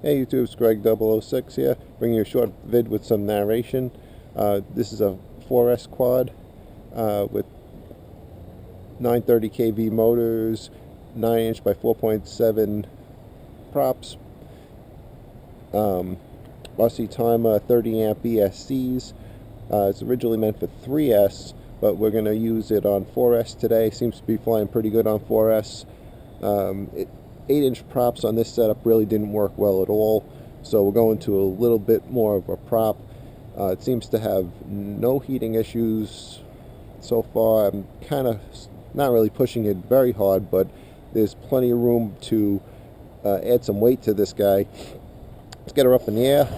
Hey YouTube, it's Greg006 here, bringing you a short vid with some narration. This is a 4S quad with 930 kV motors, 9" by 4.7 props, rctimer, 30 amp escs. It's originally meant for 3S, but we're going to use it on 4S today. Seems to be flying pretty good on 4S. 8" props on this setup really didn't work well at all, so we're going to a little bit more of a prop. It seems to have no heating issues so far. I'm kind of not really pushing it very hard, but there's plenty of room to add some weight to this guy. Let's get her up in the air.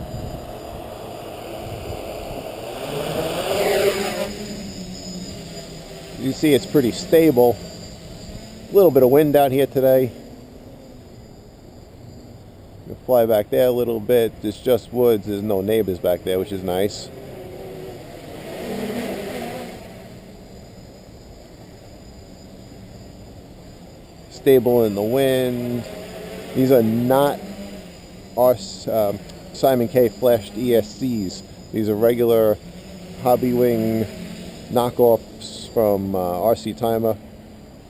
You see it's pretty stable. A little bit of wind out here today. Fly back there a little bit. It's just woods. There's no neighbors back there, which is nice. Stable in the wind. These are not our Simon K flashed ESCs. These are regular Hobbywing knockoffs from rctimer.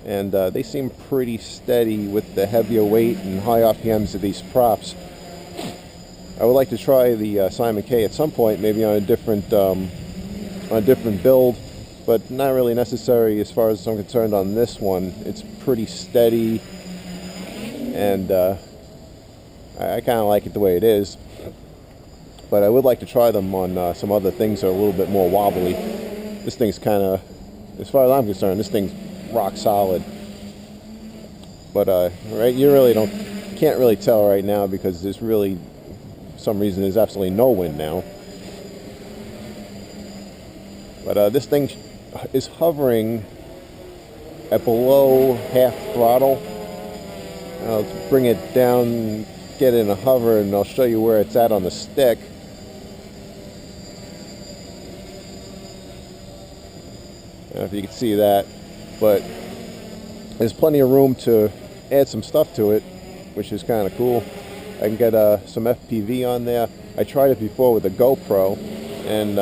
And they seem pretty steady with the heavier weight and high RPMs of these props. I would like to try the Simon K at some point, maybe on a different build, but not really necessary as far as I'm concerned on this one. It's pretty steady, and I kind of like it the way it is. But I would like to try them on some other things that are a little bit more wobbly. This thing's kind of, as far as I'm concerned, this thing's rock solid. But right, can't really tell right now because there's really, for some reason, there's absolutely no wind now. But this thing is hovering at below half throttle. I'll bring it down, get in a hover, and I'll show you where it's at on the stick. I don't know if you can see that. But there's plenty of room to add some stuff to it, which is kind of cool. I can get some FPV on there. I tried it before with a GoPro, and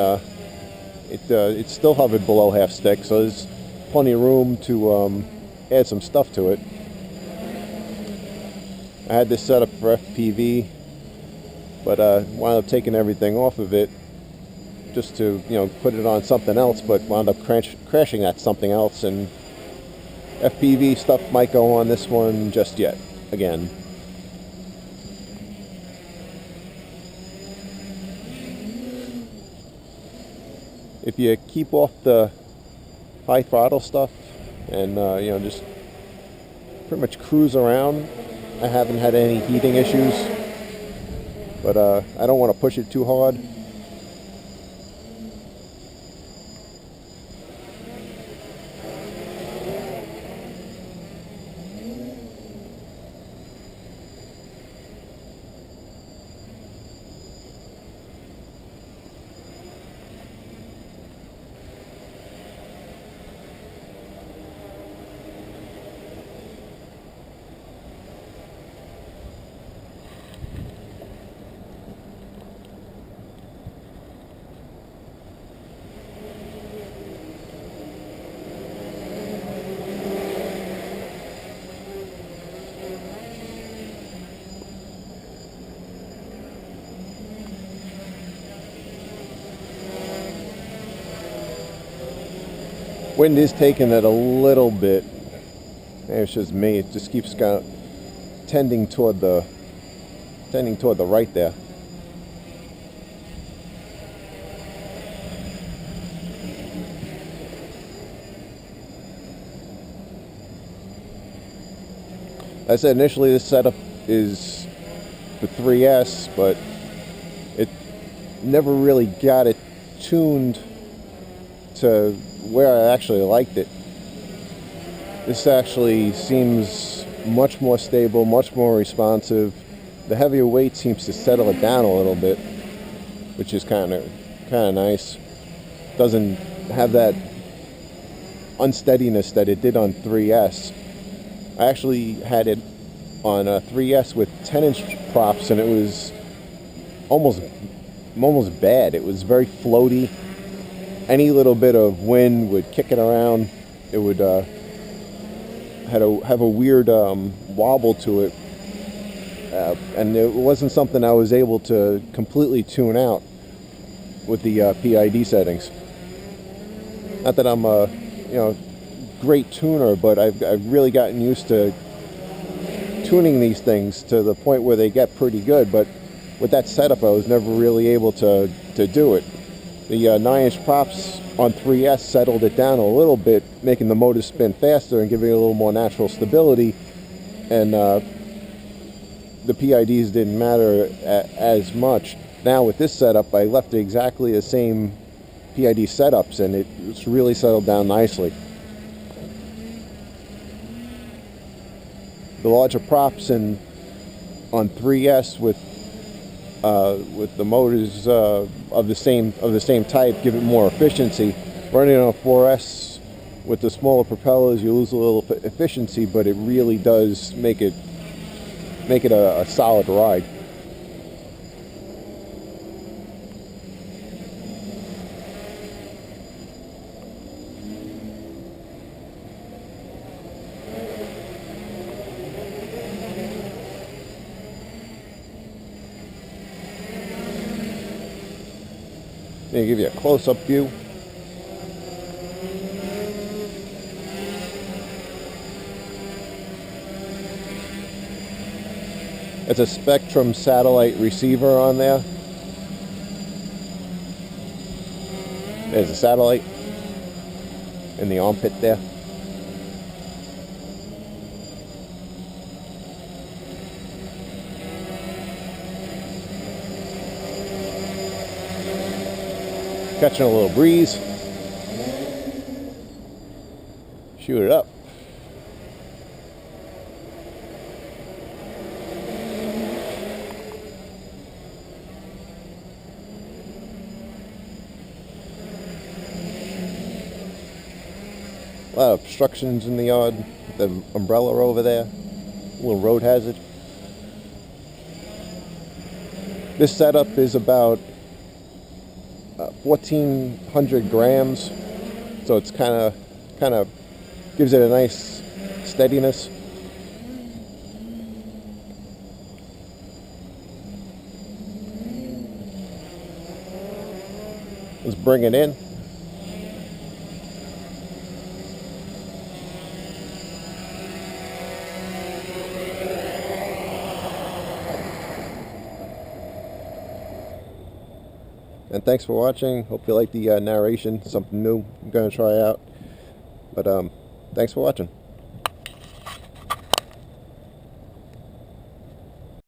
it still hovered below half stick, so there's plenty of room to add some stuff to it. I had this set up for FPV, but wound up taking everything off of it just to, put it on something else, but wound up crashing that something else, and FPV stuff might go on this one just yet, again. If you keep off the high throttle stuff and, just pretty much cruise around, I haven't had any heating issues, but I don't want to push it too hard. Wind is taking it a little bit. Maybe it's just me. It just keeps kind of tending toward the right there. I said initially this setup is the 3S, but it never really got it tuned to where I actually liked it. This actually seems much more stable, much more responsive. The heavier weight seems to settle it down a little bit, which is kind of nice. Doesn't have that unsteadiness that it did on 3S. I actually had it on a 3S with 10-inch props, and it was almost bad. It was very floaty. Any little bit of wind would kick it around. It would have a weird wobble to it, and it wasn't something I was able to completely tune out with the PID settings. Not that I'm a great tuner, but I've really gotten used to tuning these things to the point where they get pretty good. But with that setup, I was never really able to do it. The 9-inch props on 3S settled it down a little bit, making the motor spin faster and giving it a little more natural stability. And the PIDs didn't matter as much. Now with this setup, I left exactly the same PID setups, and it's really settled down nicely. The larger props on 3S with the motors of the same type give it more efficiency. Running on a 4S with the smaller propellers, you lose a little efficiency, but it really does make it a solid ride. Let me give you a close-up view. It's a Spektrum satellite receiver on there. There's a satellite in the armpit there. Catching a little breeze. Shoot it up. A lot of obstructions in the yard. The umbrella over there. A little road hazard. This setup is about 1,400 grams, so it's kind of gives it a nice steadiness. Let's bring it in. And thanks for watching. Hope you like the narration. Something new I'm going to try out. But thanks for watching.